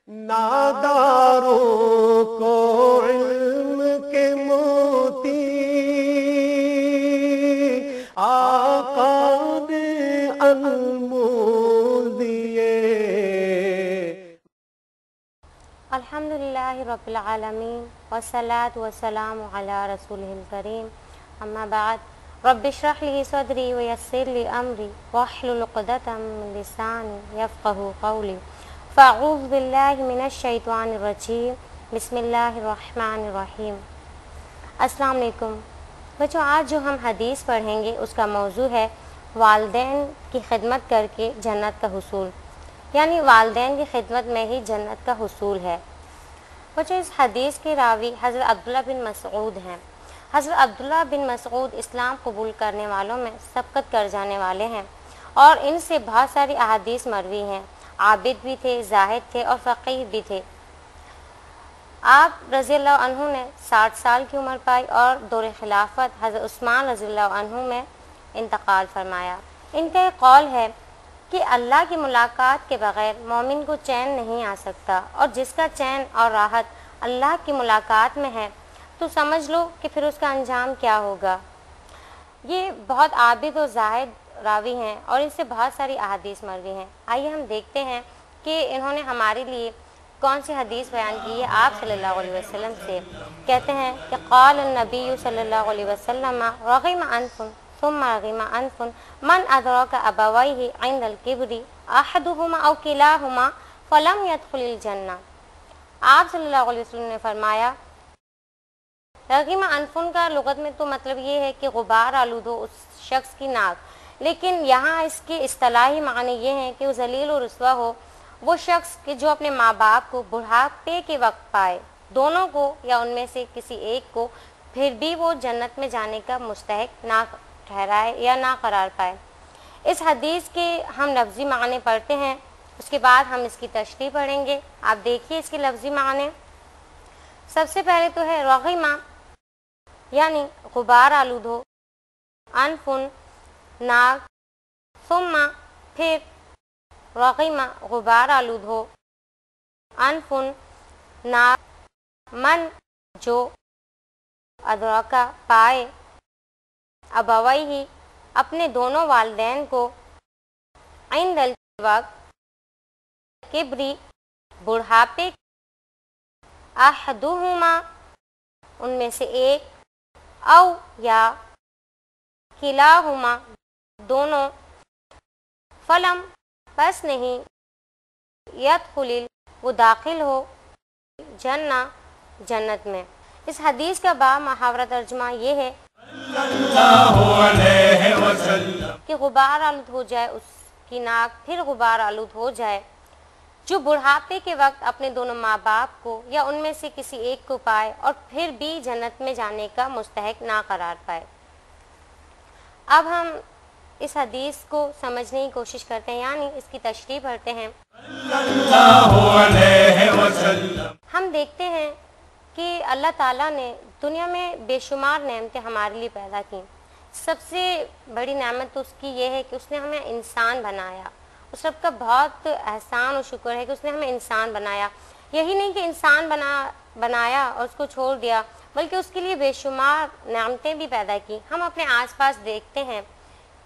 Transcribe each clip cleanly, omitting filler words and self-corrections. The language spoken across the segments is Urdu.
ناداروں کو علم کے موتی آقا نے انمول دیے۔ الحمدللہ رب العالمین والصلاة والسلام علی رسولہ الکریم، اما بعد، رب اشرح لی صدری ویسر لی امری واحلل عقدۃ من لسانی یفقہوا قولی، فاعوذ باللہ من الشیطان الرجیم، بسم اللہ الرحمن الرحیم۔ السلام علیکم بچوں، آج جو ہم حدیث پڑھیں گے اس کا موضوع ہے والدین کی خدمت کر کے جنت کا حصول، یعنی والدین کی خدمت میں ہی جنت کا حصول ہے۔ بچوں، اس حدیث کے راوی حضرت عبداللہ بن مسعود ہیں۔ حضرت عبداللہ بن مسعود اسلام قبول کرنے والوں میں سبقت کر جانے والے ہیں، اور ان سے بہت ساری احادیث مروی ہیں۔ عابد بھی تھے، زاہد تھے اور فقیہ بھی تھے۔ آپ رضی اللہ عنہ نے 60 سال کی عمر پائی اور دور خلافت حضرت عثمان رضی اللہ عنہ میں انتقال فرمایا۔ ان کا یہ قول ہے کہ اللہ کی ملاقات کے بغیر مومن کو چین نہیں آ سکتا، اور جس کا چین اور راحت اللہ کی ملاقات میں ہے تو سمجھ لو کہ پھر اس کا انجام کیا ہوگا۔ یہ بہت عابد و زاہد راوی ہیں اور ان سے بہت ساری احادیث مروی ہیں۔ آئیے ہم دیکھتے ہیں کہ انہوں نے ہمارے لیے کون سی حدیث بیان کی ہے۔ آپ صلی اللہ علیہ وسلم سے کہتے ہیں کہ قال النبی صلی اللہ علیہ وسلم رغم انف ثم رغم انف من ادرک ابویہ عند الکبر احدہما او کلاہما فلم يدخل الجنہ۔ آپ صلی اللہ علیہ وسلم نے فرمایا، رغم انفن کا لغت میں تو مطلب یہ ہے کہ غبار آلود ہو اس شخص کی ناک، لیکن یہاں اس کے اصطلاحی معنی یہ ہیں کہ وہ ذلیل و رسوا ہو وہ شخص کہ جو اپنے ماں باپ کو بڑھاپے کے وقت پائے، دونوں کو یا ان میں سے کسی ایک کو، پھر بھی وہ جنت میں جانے کا مستحق نہ ٹھہرائے یا نہ قرار پائے۔ اس حدیث کے ہم لفظی معنی پڑھتے ہیں، اس کے بعد ہم اس کی تشریح پڑھیں گے۔ آپ دیکھیے اس کے لفظی معنی۔ سب سے پہلے تو ہے رغیمہ، یعنی غبار آلود ہو، انفن ناک، ثم پھر رغیمہ غبار آلود ہو، انفن ناک، من جو ادرکا پائے، ابویہ اپنے دونوں والدین کو، عند الوقت کبری بڑھاپے، احدہما ان میں سے ایک، او یا کلاہما دونوں، فلم پس نہیں، یدخل وہ داخل ہو، جنہ جنت میں۔ اس حدیث کا با محاورہ ترجمہ یہ ہے کہ غبار آلود ہو جائے اس کی ناک، پھر غبار آلود ہو جائے، جو بڑھاپے کے وقت اپنے دونوں ماں باپ کو یا ان میں سے کسی ایک کو پائے اور پھر بھی جنت میں جانے کا مستحق نہ قرار پائے۔ اب ہم اس حدیث کو سمجھنے کی کوشش کرتے ہیں، یعنی اس کی تشریح پڑھتے ہیں۔ ہم دیکھتے ہیں کہ اللہ تعالیٰ نے دنیا میں بے شمار نعمتیں ہمارے لیے پیدا کی۔ سب سے بڑی نعمت تو اس کی یہ ہے کہ اس نے ہمیں انسان بنایا۔ اس رب کا بہت احسان و شکر ہے کہ اس نے ہمیں انسان بنایا۔ یہی نہیں کہ انسان بنایا اور اس کو چھوڑ دیا، بلکہ اس کے لیے بے شمار نعمتیں بھی پیدا کی۔ ہم اپنے آس پاس دیکھتے ہیں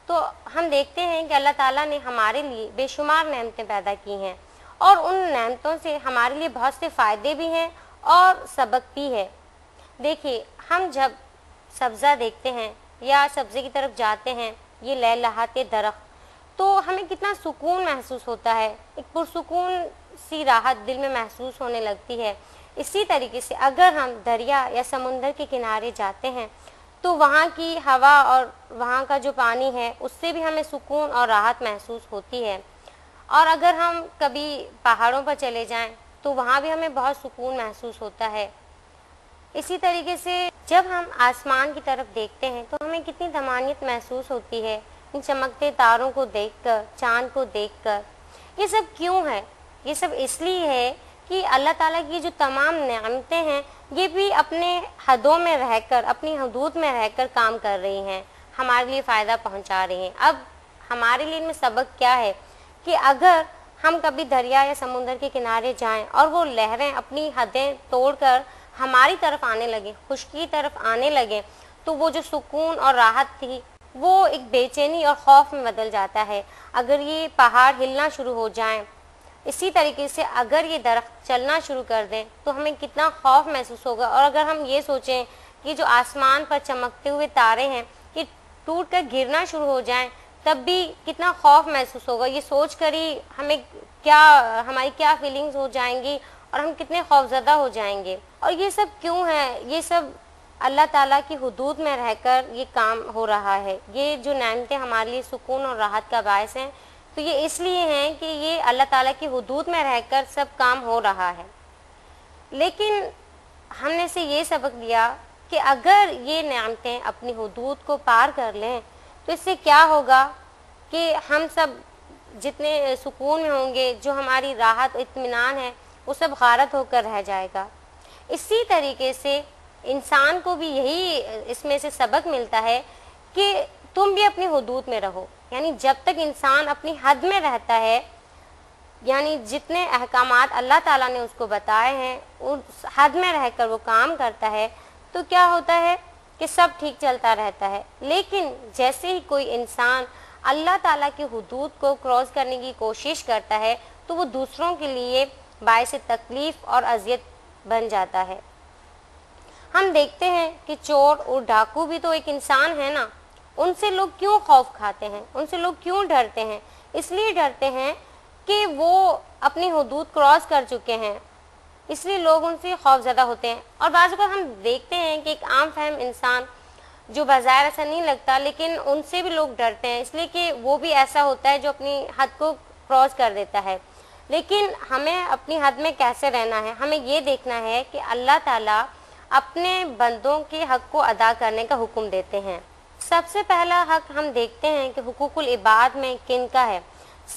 تو ہم دیکھتے ہیں کہ اللہ تعالیٰ نے ہمارے لیے بے شمار نعمتیں پیدا کی ہیں، اور ان نعمتوں سے ہمارے لیے بہت سے فائدے بھی ہیں اور سبق بھی ہے۔ دیکھیے، ہم جب سبزہ دیکھتے ہیں یا سبزے کی طرف جاتے ہیں، یہ لہلہاتے درخت، تو ہمیں کتنا سکون محسوس ہوتا ہے، ایک پرسکون سی راحت دل میں محسوس ہونے لگتی ہے۔ اسی طریقے سے اگر ہم دریا یا سمندر کے کنارے جاتے ہیں تو وہاں کی ہوا اور وہاں کا جو پانی ہے اس سے بھی ہمیں سکون اور راحت محسوس ہوتی ہے۔ اور اگر ہم کبھی پہاڑوں پر چلے جائیں تو وہاں بھی ہمیں بہت سکون محسوس ہوتا ہے۔ اسی طریقے سے جب ہم آسمان کی طرف دیکھتے ہیں تو ہمیں کتنی طمانینت محسوس ہوتی ہے ان چمکتے تاروں کو دیکھ کر، چاند کو دیکھ کر۔ یہ سب کیوں ہے؟ یہ سب اس لیے ہے کہ اللہ تعالیٰ کی جو تمام نعمتیں ہیں یہ بھی اپنے حدوں میں رہ کر، اپنی حدود میں رہ کر کام کر رہی ہیں، ہمارے لیے فائدہ پہنچا رہی ہیں۔ اب ہمارے لیے ان میں سبق کیا ہے کہ اگر ہم کبھی دریا یا سمندر کے کنارے جائیں اور وہ لہریں اپنی حدیں توڑ کر ہماری طرف آنے لگیں، خشکی کی طرف آنے لگیں، تو وہ جو سکون اور راحت تھی وہ ایک بے چینی اور خوف میں بدل جاتا ہے۔ اگر یہ پہاڑ ہلنا شروع ہو جائیں، اسی طریقے سے اگر یہ درخت چلنا شروع کر دیں تو ہمیں کتنا خوف محسوس ہوگا۔ اور اگر ہم یہ سوچیں کہ جو آسمان پر چمکتے ہوئے تارے ہیں یہ ٹوٹ کر گرنا شروع ہو جائیں تب بھی کتنا خوف محسوس ہوگا۔ یہ سوچ کر ہی ہماری کیا فیلنگز ہو جائیں گی اور ہم کتنے خوفزدہ ہو جائیں گے۔ اور یہ سب کیوں ہے؟ یہ سب اللہ تعالیٰ کی حدود میں رہ کر یہ کام ہو رہا ہے۔ یہ جو نعمتیں ہمارے لیے سکون اور راحت کا باعث ہیں تو یہ اس لیے ہیں کہ یہ اللہ تعالیٰ کی حدود میں رہ کر سب کام ہو رہا ہے۔ لیکن ہم نے سے یہ سبق لیا کہ اگر یہ نعمتیں اپنی حدود کو پار کر لیں تو اس سے کیا ہوگا کہ ہم سب جتنے سکون میں ہوں گے، جو ہماری راحت و اطمینان ہے وہ سب غارت ہو کر رہ جائے گا۔ اسی طریقے سے انسان کو بھی یہی اس میں سے سبق ملتا ہے کہ تم بھی اپنی حدود میں رہو، یعنی جب تک انسان اپنی حد میں رہتا ہے، یعنی جتنے احکامات اللہ تعالیٰ نے اس کو بتائے ہیں اس حد میں رہ کر وہ کام کرتا ہے تو کیا ہوتا ہے کہ سب ٹھیک چلتا رہتا ہے۔ لیکن جیسے ہی کوئی انسان اللہ تعالیٰ کی حدود کو کراس کرنے کی کوشش کرتا ہے تو وہ دوسروں کے لیے باعث تکلیف اور اذیت بن جاتا ہے۔ ہم دیکھتے ہیں کہ چور اور ڈاکو بھی تو ایک انسان ہے نا، ان سے لوگ کیوں خوف کھاتے ہیں، ان سے لوگ کیوں ڈرتے ہیں؟ اس لیے ڈرتے ہیں کہ وہ اپنی حدود کراس کر چکے ہیں، اس لیے لوگ ان سے خوف زدہ ہوتے ہیں۔ اور بعض اوقات ہم دیکھتے ہیں کہ ایک عام فہم انسان جو بظاہر ایسا نہیں لگتا لیکن ان سے بھی لوگ ڈرتے ہیں، اس لیے کہ وہ بھی ایسا ہوتا ہے جو اپنی حد کو کراس کر دیتا ہے۔ لیکن ہمیں اپنی حد میں کیسے رہنا ہے؟ ہمیں یہ دیکھنا ہے کہ اللہ تعالیٰ اپنے بندوں کے حق کو ادا کرنے کا حکم دیتے ہیں۔ سب سے پہلا حق ہم دیکھتے ہیں کہ حقوق العباد میں کن کا ہے؟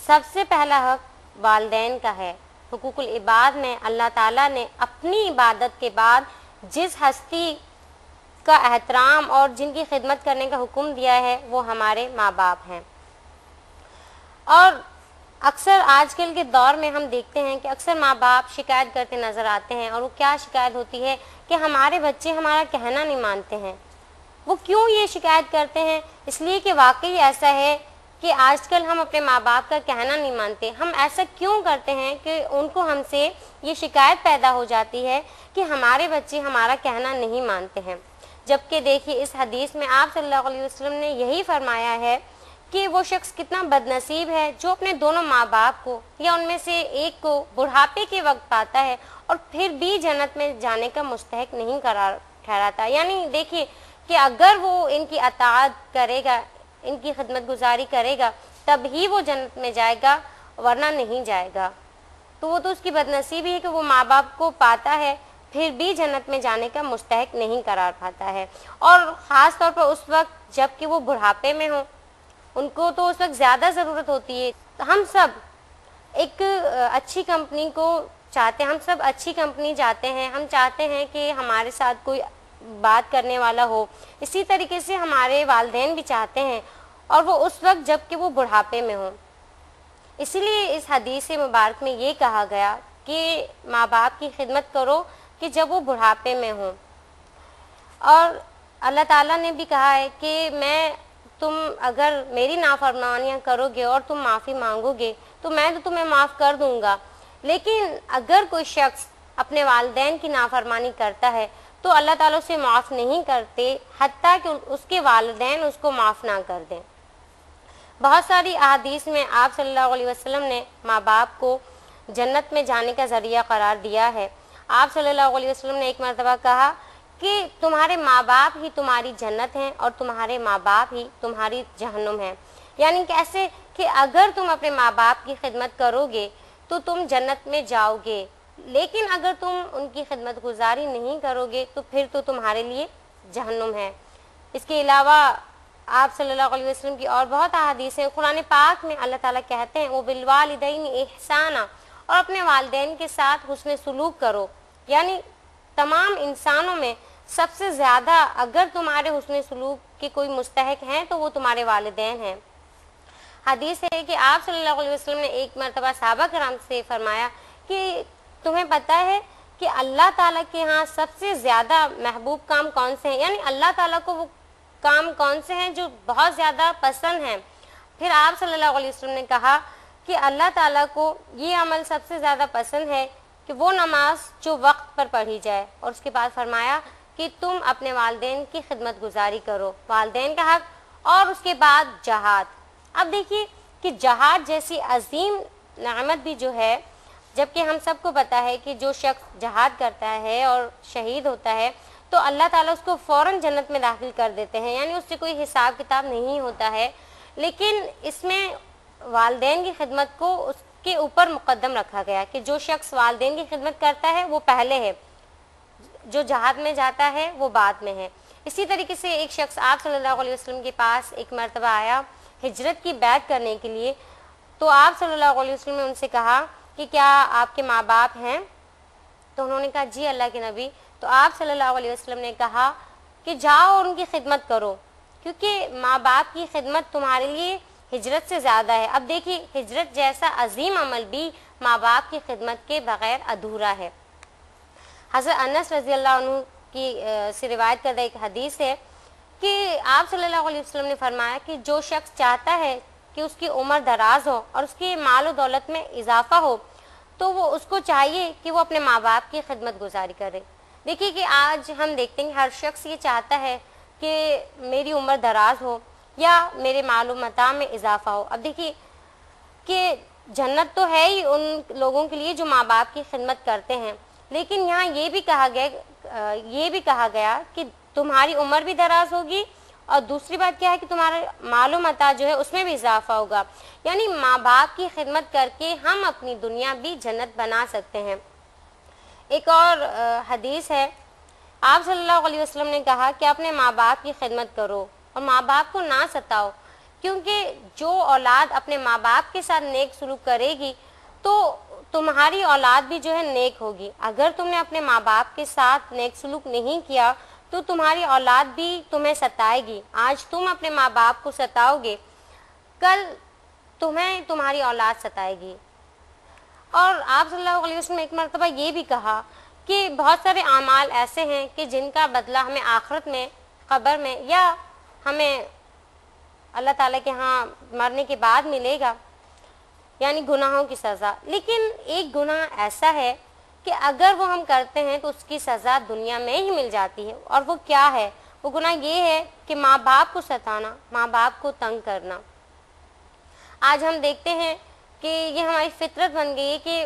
سب سے پہلا حق والدین کا ہے۔ حقوق العباد میں اللہ تعالیٰ نے اپنی عبادت کے بعد جس ہستی کا احترام اور جن کی خدمت کرنے کا حکم دیا ہے وہ ہمارے ماں باپ ہیں۔ اور اکثر آج کل کے دور میں ہم دیکھتے ہیں کہ اکثر ماں باپ شکایت کرتے نظر آتے ہیں، اور وہ کیا شکایت ہوتی ہے کہ ہمارے بچے ہمارا کہنا نہیں مانتے ہیں۔ وہ کیوں یہ شکایت کرتے ہیں؟ اس لیے کہ واقعی ایسا ہے کہ آج کل ہم اپنے ماں باپ کا کہنا نہیں مانتے۔ ہم ایسا کیوں کرتے ہیں کہ ان کو ہم سے یہ شکایت پیدا ہو جاتی ہے کہ ہمارے بچے ہمارا کہنا نہیں مانتے ہیں، جبکہ دیکھیے اس حدیث میں آپ صلی اللہ علیہ وسلم نے یہی فرمایا ہے کہ وہ شخص کتنا بد نصیب ہے جو اپنے دونوں ماں باپ کو یا ان میں سے ایک کو بڑھاپے کے وقت پاتا ہے اور پھر بھی جنت میں جانے کا مستحق نہیں قرار ٹھہراتا۔ یعنی دیکھیے کہ اگر وہ ان کی اطاعت کرے گا، ان کی خدمت گزاری کرے گا تب ہی وہ جنت میں جائے گا، ورنہ نہیں جائے گا۔ تو وہ تو اس کی بد نصیبی ہے کہ وہ ماں باپ کو پاتا ہے پھر بھی جنت میں جانے کا مستحق نہیں قرار پاتا ہے۔ اور خاص طور پر اس وقت جب کہ وہ بڑھاپے میں ہوں، ان کو تو اس وقت زیادہ ضرورت ہوتی ہے۔ ہم سب ایک اچھی کمپنی کو چاہتے ہیں، ہم سب اچھی کمپنی چاہتے ہیں، ہم چاہتے ہیں کہ ہمارے ساتھ کوئی بات کرنے والا ہو۔ اسی طریقے سے ہمارے والدین بھی چاہتے ہیں، اور وہ اس وقت جب کہ وہ بڑھاپے میں ہوں۔ اسی لیے اس حدیث مبارک میں یہ کہا گیا کہ ماں باپ کی خدمت کرو کہ جب وہ بڑھاپے میں ہوں۔ اور اللہ تعالیٰ نے بھی کہا ہے کہ تم اگر میری نافرمانیاں کرو گے اور تم معافی مانگو گے تو میں تو تمہیں معاف کر دوں گا۔ لیکن اگر کوئی شخص اپنے والدین کی نافرمانی کرتا ہے تو اللہ تعالیٰ اسے معاف نہیں کرتے حتیٰ کہ اس کے والدین اس کو معاف نہ کر دیں۔ بہت ساری احادیث میں آپ صلی اللہ علیہ وسلم نے ماں باپ کو جنت میں جانے کا ذریعہ قرار دیا ہے۔ آپ صلی اللہ علیہ وسلم نے ایک مرتبہ کہا کہ تمہارے ماں باپ ہی تمہاری جنت ہیں اور تمہارے ماں باپ ہی تمہاری جہنم ہیں۔ یعنی کیسے کہ اگر تم اپنے ماں باپ کی خدمت کرو گے تو تم جنت میں جاؤ گے، لیکن اگر تم ان کی خدمت گزاری نہیں کرو گے تو پھر تو تمہارے لیے جہنم ہے۔ اس کے علاوہ آپ صلی اللہ علیہ وسلم کی اور بہت احادیث ہیں۔ قرآن پاک میں اللہ تعالیٰ کہتے ہیں وَبِالْوَالِدَيْنِ احسانا، اور اپنے والدین کے ساتھ حسن سلوک کرو۔ یعنی تمام انسانوں میں سب سے زیادہ اگر تمہارے حسن سلوک کے کوئی مستحق ہیں تو وہ تمہارے والدین ہیں۔ حدیث ہے کہ آپ صلی اللہ علیہ وسلم نے ایک مرتبہ صحابہ کرام سے فرمایا کہ تمہیں پتہ ہے کہ اللہ تعالیٰ کے ہاں سب سے زیادہ محبوب کام کون سے ہیں، یعنی اللہ تعالیٰ کو وہ کام کون سے ہیں جو بہت زیادہ پسند ہیں؟ پھر آپ صلی اللہ علیہ وسلم نے کہا کہ اللہ تعالیٰ کو یہ عمل سب سے زیادہ پسند ہے کہ وہ نماز جو وقت پر پڑھی جائے، اور اس کے بعد فرمایا کہ تم اپنے والدین کی خدمت گزاری کرو، والدین کا حق، اور اس کے بعد جہاد۔ اب دیکھیے کہ جہاد جیسی عظیم نعمت بھی جو ہے، جبکہ ہم سب کو پتہ ہے کہ جو شخص جہاد کرتا ہے اور شہید ہوتا ہے تو اللہ تعالیٰ اس کو فوراً جنت میں داخل کر دیتے ہیں، یعنی اس سے کوئی حساب کتاب نہیں ہوتا ہے، لیکن اس میں والدین کی خدمت کو اس کے اوپر مقدم رکھا گیا کہ جو شخص والدین کی خدمت کرتا ہے وہ پہلے ہے، جو جہاد میں جاتا ہے وہ بعد میں ہے۔ اسی طریقے سے ایک شخص آپ صلی اللہ علیہ وسلم کے پاس ایک مرتبہ آیا ہجرت کی بیعت کرنے کے لیے، تو آپ صلی اللہ علیہ وسلم نے ان سے کہا کہ کیا آپ کے ماں باپ ہیں؟ تو انہوں نے کہا جی اللہ کے نبی۔ تو آپ صلی اللہ علیہ وسلم نے کہا کہ جاؤ ان کی خدمت کرو، کیونکہ ماں باپ کی خدمت تمہارے لیے ہجرت سے زیادہ ہے۔ اب دیکھیے ہجرت جیسا عظیم عمل بھی ماں باپ کی خدمت کے بغیر ادھورا ہے۔ حضرت انس رضی اللہ عنہ کی سے روایت کردہ ایک حدیث ہے کہ آپ صلی اللہ علیہ وسلم نے فرمایا کہ جو شخص چاہتا ہے کہ اس کی عمر دراز ہو اور اس کی مال و دولت میں اضافہ ہو تو وہ اس کو چاہیے کہ وہ اپنے ماں باپ کی خدمت گزاری کرے۔ دیکھیے کہ آج ہم دیکھتے ہیں ہر شخص یہ چاہتا ہے کہ میری عمر دراز ہو یا میرے مال و متاع میں اضافہ ہو۔ اب دیکھیے کہ جنت تو ہے ہی ان لوگوں کے لیے جو ماں باپ کی خدمت کرتے ہیں، لیکن یہاں یہ بھی کہا گیا کہ تمہاری عمر بھی دراز ہوگی، اور دوسری بات کیا ہے کہ تمہارا مال و متاع جو ہے اس میں بھی اضافہ ہوگا، یعنی ماں باپ کی خدمت کر کے ہم اپنی دنیا بھی جنت بنا سکتے ہیں۔ ایک اور حدیث ہے، آپ صلی اللہ علیہ وسلم نے کہا کہ اپنے ماں باپ کی خدمت کرو اور ماں باپ کو نہ ستاؤ، کیونکہ جو اولاد اپنے ماں باپ کے ساتھ نیک سلوک کرے گی تو تمہاری اولاد بھی جو ہے نیک ہوگی۔ اگر تم نے اپنے ماں باپ کے ساتھ نیک سلوک نہیں کیا تو تمہاری اولاد بھی تمہیں ستائے گی۔ آج تم اپنے ماں باپ کو ستاؤ گے، کل تمہیں تمہاری اولاد ستائے گی۔ اور آپ صلی اللہ علیہ وسلم نے ایک مرتبہ یہ بھی کہا کہ بہت سارے اعمال ایسے ہیں کہ جن کا بدلہ ہمیں آخرت میں، قبر میں، یا ہمیں اللہ تعالیٰ کے ہاں مرنے کے بعد ملے گا، یعنی گناہوں کی سزا۔ لیکن ایک گناہ ایسا ہے کہ اگر وہ ہم کرتے ہیں تو اس کی سزا دنیا میں ہی مل جاتی ہے، اور وہ کیا ہے؟ وہ گناہ یہ ہے کہ ماں باپ کو ستانا، ماں باپ کو تنگ کرنا۔ آج ہم دیکھتے ہیں کہ یہ ہماری فطرت بن گئی ہے کہ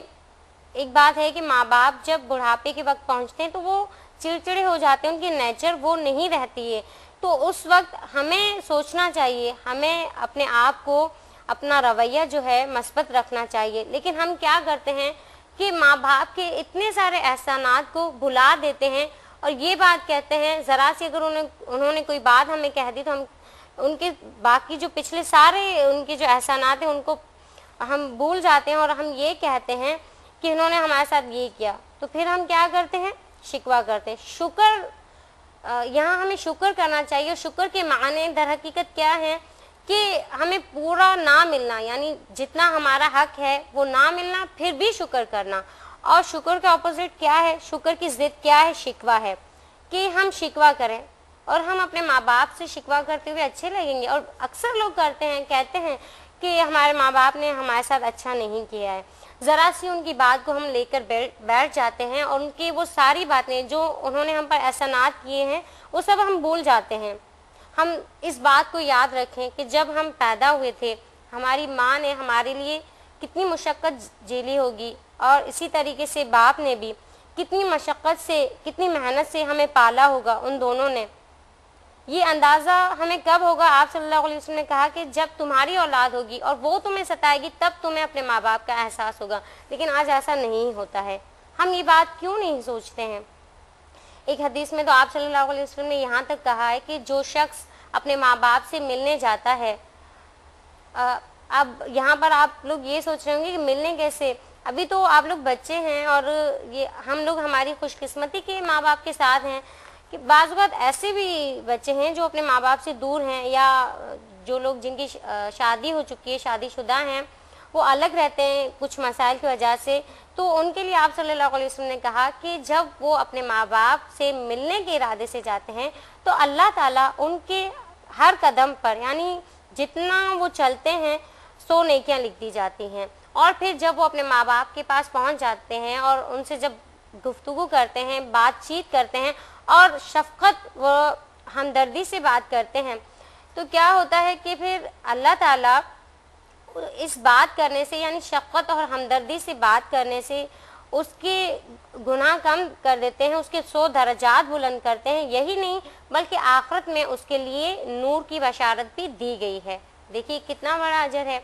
ایک بات ہے کہ ماں باپ جب بڑھاپے کے وقت پہنچتے ہیں تو وہ چڑچڑے ہو جاتے ہیں، ان کی نیچر وہ نہیں رہتی ہے، تو اس وقت ہمیں سوچنا چاہیے، ہمیں اپنے آپ کو، اپنا رویہ جو ہے مثبت رکھنا چاہیے۔ لیکن ہم کیا کرتے ہیں کہ ماں باپ کے اتنے سارے احسانات کو بھلا دیتے ہیں اور یہ بات کہتے ہیں، ذرا سی اگر انہوں نے کوئی بات ہمیں کہہ دی تو ہم ان کے باقی جو پچھلے سارے ان کے جو احسانات ہیں ان کو ہم بھول جاتے ہیں، اور ہم یہ کہتے ہیں کہ انہوں نے ہمارے ساتھ یہ کیا، تو پھر ہم کیا کرتے ہیں؟ شکوہ کرتے ہیں۔ شکر، یہاں ہمیں شکر کرنا چاہیے، اور شکر کے معنی در حقیقت کیا ہے کہ ہمیں پورا نہ ملنا، یعنی جتنا ہمارا حق ہے وہ نہ ملنا، پھر بھی شکر کرنا۔ اور شکر کا اپوزٹ کیا ہے؟ شکر کی ضد کیا ہے؟ شکوہ ہے، کہ ہم شکوہ کریں، اور ہم اپنے ماں باپ سے شکوہ کرتے ہوئے اچھے لگیں گے، اور اکثر لوگ کرتے ہیں، کہتے ہیں کہ ہمارے ماں باپ نے ہمارے ساتھ اچھا نہیں کیا ہے، ذرا سی ان کی بات کو ہم لے کر بیٹھ جاتے ہیں، اور ان کی وہ ساری باتیں جو انہوں نے ہم پر احسانات کیے ہیں وہ سب ہم بھول جاتے ہیں۔ ہم اس بات کو یاد رکھیں کہ جب ہم پیدا ہوئے تھے ہماری ماں نے ہمارے لیے کتنی مشقت جھیلی ہوگی، اور اسی طریقے سے باپ نے بھی کتنی مشقت سے، کتنی محنت سے ہمیں پالا ہوگا ان دونوں نے۔ یہ اندازہ ہمیں کب ہوگا؟ آپ صلی اللہ علیہ وسلم نے کہا کہ جب تمہاری اولاد ہوگی اور وہ تمہیں ستائے گی تب تمہیں اپنے ماں باپ کا احساس ہوگا، لیکن آج ایسا نہیں ہوتا ہے۔ ہم یہ بات کیوں نہیں سوچتے ہیں؟ ایک حدیث میں تو آپ صلی اللہ علیہ وسلم نے یہاں تک کہا ہے کہ جو شخص اپنے ماں باپ سے ملنے جاتا ہے، اب یہاں پر آپ لوگ یہ سوچ رہے ہوں گے کہ ملنے کیسے؟ ابھی تو آپ لوگ بچے ہیں، اور یہ ہم لوگ ہماری خوش قسمتی کے ماں باپ کے ساتھ ہیں کہ بعض اوقات ایسے بھی بچے ہیں جو اپنے ماں باپ سے دور ہیں، یا جو لوگ جن کی شادی ہو چکی ہے، شادی شدہ ہیں، وہ الگ رہتے ہیں کچھ مسائل کی وجہ سے، تو ان کے لیے آپ صلی اللہ علیہ وسلم نے کہا کہ جب وہ اپنے ماں باپ سے ملنے کے ارادے سے جاتے ہیں تو اللہ تعالیٰ ان کے ہر قدم پر، یعنی جتنا وہ چلتے ہیں 100 نیکیاں لکھ دی جاتی ہیں. اور پھر جب وہ اپنے ماں باپ کے پاس پہنچ جاتے ہیں اور ان سے جب گفتگو کرتے ہیں، بات چیت کرتے ہیں اور شفقت و ہمدردی سے بات کرتے ہیں، تو کیا ہوتا ہے کہ پھر اللہ تعالیٰ اس بات کرنے سے، یعنی شفقت اور ہمدردی سے بات کرنے سے اس کے گناہ کم کر دیتے ہیں، اس کے 100 درجات بلند کرتے ہیں. یہی نہیں بلکہ آخرت میں اس کے لیے نور کی بشارت بھی دی گئی ہے. دیکھیے کتنا بڑا اجر ہے.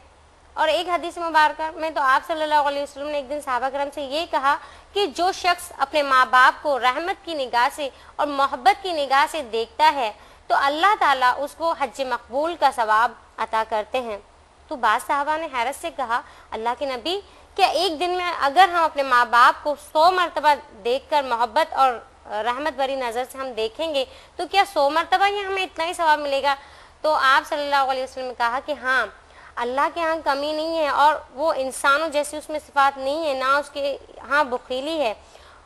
اور ایک حدیث مبارکہ میں تو آپ صلی اللہ علیہ وسلم نے ایک دن صحابہ کرام سے یہ کہا کہ جو شخص اپنے ماں باپ کو رحمت کی نگاہ سے اور محبت کی نگاہ سے دیکھتا ہے تو اللہ تعالیٰ اس کو حج مقبول کا ثواب عطا کرتے ہیں. تو بعض صحابہ نے حیرت سے کہا اللہ کے نبی، کیا ایک دن میں اگر ہم اپنے ماں باپ کو 100 مرتبہ دیکھ کر محبت اور رحمت بری نظر سے ہم دیکھیں گے تو کیا 100 مرتبہ ہی ہمیں اتنا ہی ثواب ملے گا؟ تو آپ صلی اللہ علیہ وسلم نے کہا کہ ہاں، اللہ کے ہاں کمی نہیں ہے اور وہ انسانوں جیسی اس میں صفات نہیں ہے، نہ اس کے ہاں بخیلی ہے.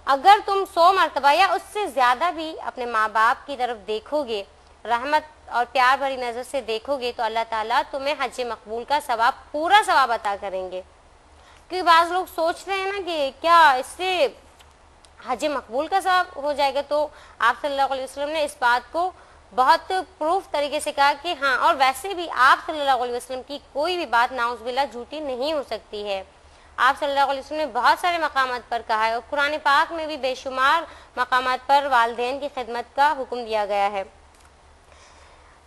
اگر تم 100 مرتبہ یا اس سے زیادہ بھی اپنے ماں باپ کی طرف دیکھو گے، رحمت اور پیار بھری نظر سے دیکھو گے، تو اللہ تعالیٰ تمہیں حج مقبول کا ثواب، پورا ثواب عطا کریں گے. کیونکہ بعض لوگ سوچ رہے ہیں نا کہ کیا اس سے حج مقبول کا ثواب ہو جائے گا، تو آپ صلی اللہ علیہ وسلم نے اس بات کو بہت پروف طریقے سے کہا کہ ہاں. اور ویسے بھی آپ صلی اللہ علیہ وسلم کی کوئی بھی بات نعوذ باللہ جھوٹی نہیں ہو سکتی ہے. آپ صلی اللہ علیہ وسلم نے بہت سارے مقامات پر کہا ہے اور قرآن پاک میں بھی بے شمار مقامات پر والدین کی خدمت کا حکم دیا گیا ہے.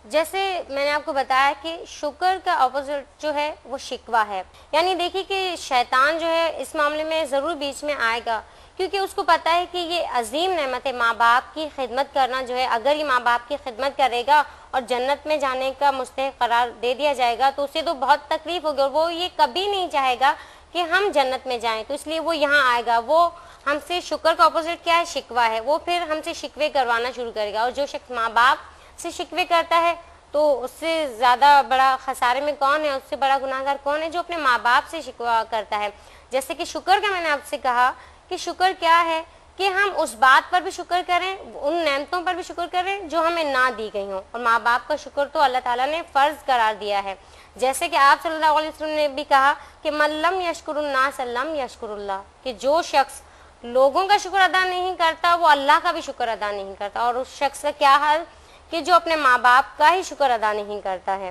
جیسے میں نے آپ کو بتایا کہ شکر کا اپوزٹ جو ہے وہ شکوہ ہے. یعنی دیکھیے کہ شیطان جو ہے اس معاملے میں ضرور بیچ میں آئے گا، کیونکہ اس کو پتہ ہے کہ یہ عظیم نعمت ہے ماں باپ کی خدمت کرنا جو ہے. اگر یہ ماں باپ کی خدمت کرے گا اور جنت میں جانے کا مستحق قرار دے دیا جائے گا تو اسے تو بہت تکلیف ہوگی اور وہ یہ کبھی نہیں چاہے گا کہ ہم جنت میں جائیں. تو اس لیے وہ یہاں آئے گا. وہ ہم سے شکر کا اپوزٹ کیا ہے؟ شکوہ ہے. وہ پھر ہم سے شکوے کروانا شروع کرے گا. اور جو شخص ماں باپ سے شکوے کرتا ہے تو اس سے زیادہ بڑا خسارے میں کون ہے، اس سے بڑا گناہ گار کون ہے؟ جو اپنے ماں باپ سے شکوہ کرتا ہے. جیسے کہ شکر کا میں نے آپ سے کہا کہ شکر کیا ہے کہ ہم اس بات پر بھی شکر کریں، ان نعمتوں پر بھی شکر کریں جو ہمیں نہ دی گئی ہوں. اور ماں باپ کا شکر تو اللہ تعالیٰ نے فرض قرار دیا ہے. جیسے کہ آپ صلی اللہ علیہ وسلم نے بھی کہا کہ من لم یشکر الناس لم یشکر اللہ، کہ جو شخص لوگوں کا شکر ادا نہیں کرتا وہ اللہ کا بھی شکر ادا نہیں کرتا. اور اس شخص کا کیا حال کہ جو اپنے ماں باپ کا ہی شکر ادا نہیں کرتا ہے.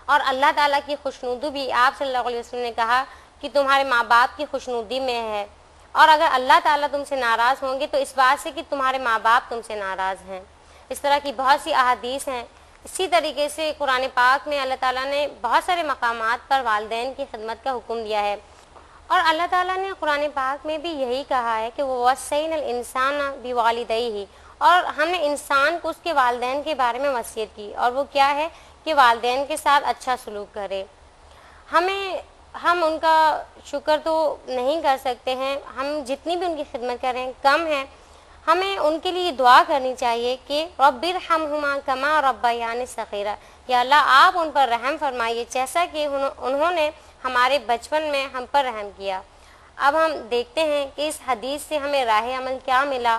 اور اللہ تعالیٰ کی خوشنودی بھی آپ صلی اللہ علیہ وسلم نے کہا کہ تمہارے ماں باپ کی خوشنودی میں ہے. اور اگر اللہ تعالیٰ تم سے ناراض ہوں گے تو اس بات سے کہ تمہارے ماں باپ تم سے ناراض ہیں. اس طرح کی بہت سی احادیث ہیں. اسی طریقے سے قرآن پاک میں اللہ تعالیٰ نے بہت سارے مقامات پر والدین کی خدمت کا حکم دیا ہے. اور اللہ تعالیٰ نے قرآن پاک میں بھی یہی کہا ہے کہ وَوَصَّيْنَا الْإِنسَانَ بِوَالِدَيْهِ، اور ہم نے انسان کو اس کے والدین کے بارے میں وصیت کی. اور وہ کیا ہے کہ والدین کے ساتھ اچھا سلوک کرے. ہم ان کا شکر تو نہیں کر سکتے ہیں، ہم جتنی بھی ان کی خدمت کریں کم ہے. ہمیں ان کے لیے دعا کرنی چاہیے کہ رب ارحمہما کما ربیانی صغیرا، یا اللہ آپ ان پر رحم فرمائیے جیسا کہ انہوں نے ہمارے بچپن میں ہم پر رحم کیا. اب ہم دیکھتے ہیں کہ اس حدیث سے ہمیں راہ عمل کیا ملا.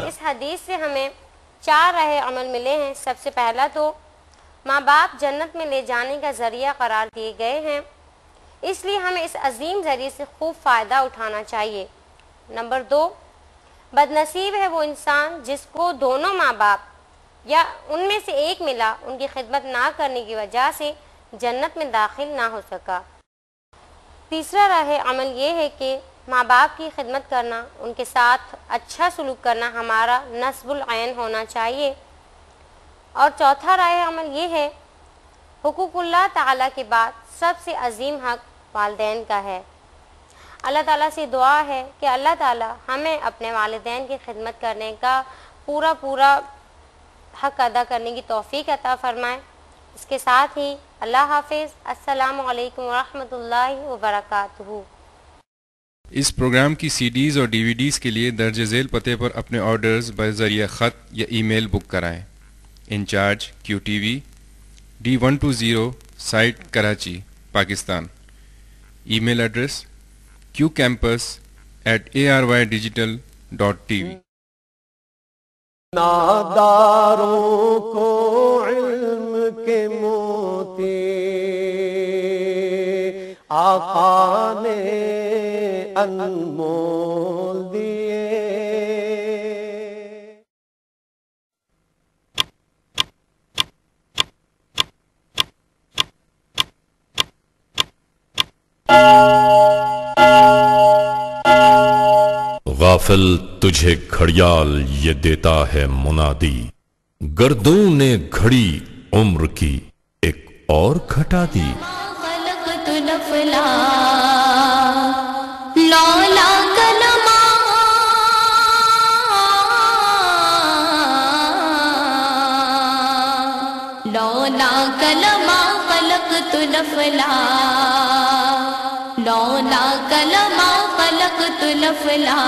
اس حدیث سے ہمیں 4 راہ عمل ملے ہیں. سب سے پہلا تو ماں باپ جنت میں لے جانے کا ذریعہ قرار دیے گئے ہیں، اس لیے ہمیں اس عظیم ذریعے سے خوب فائدہ اٹھانا چاہیے. نمبر 2، بد نصیب ہے وہ انسان جس کو دونوں ماں باپ یا ان میں سے ایک ملا ان کی خدمت نہ کرنے کی وجہ سے جنت میں داخل نہ ہو سکا. تیسرا راہ عمل یہ ہے کہ ماں باپ کی خدمت کرنا، ان کے ساتھ اچھا سلوک کرنا ہمارا نصب العین ہونا چاہیے. اور چوتھا راہ عمل یہ ہے، حقوق اللہ تعالیٰ کے بعد سب سے عظیم حق والدین کا ہے. اللہ تعالیٰ سے دعا ہے کہ اللہ تعالیٰ ہمیں اپنے والدین کی خدمت کرنے کا پورا حق ادا کرنے کی توفیق عطا فرمائے. اس کے ساتھ ہی اللہ حافظ. السلام علیکم ورحمۃ اللہ وبرکاتہ. اس پروگرام کی سی ڈیز اور ڈی وی ڈیز کے لیے درج ذیل پتے پر اپنے آرڈرز بذریعہ خط یا ای میل بک کرائیں. Incharge QTV, D120, Site Karachi, Pakistan. Email address qcampus@arYdigital.tv. ناداروں کو علم کے موتی آقا نے انمول دیے. غافل تجھے گھڑیال یہ دیتا ہے منادی، گردوں نے گھڑی عمر کی ایک اور گھٹا دی. خلقت الافلا لولا کلمہ لولا کلمہ خلقت الافلا لولا کلمہ خلقت الافلا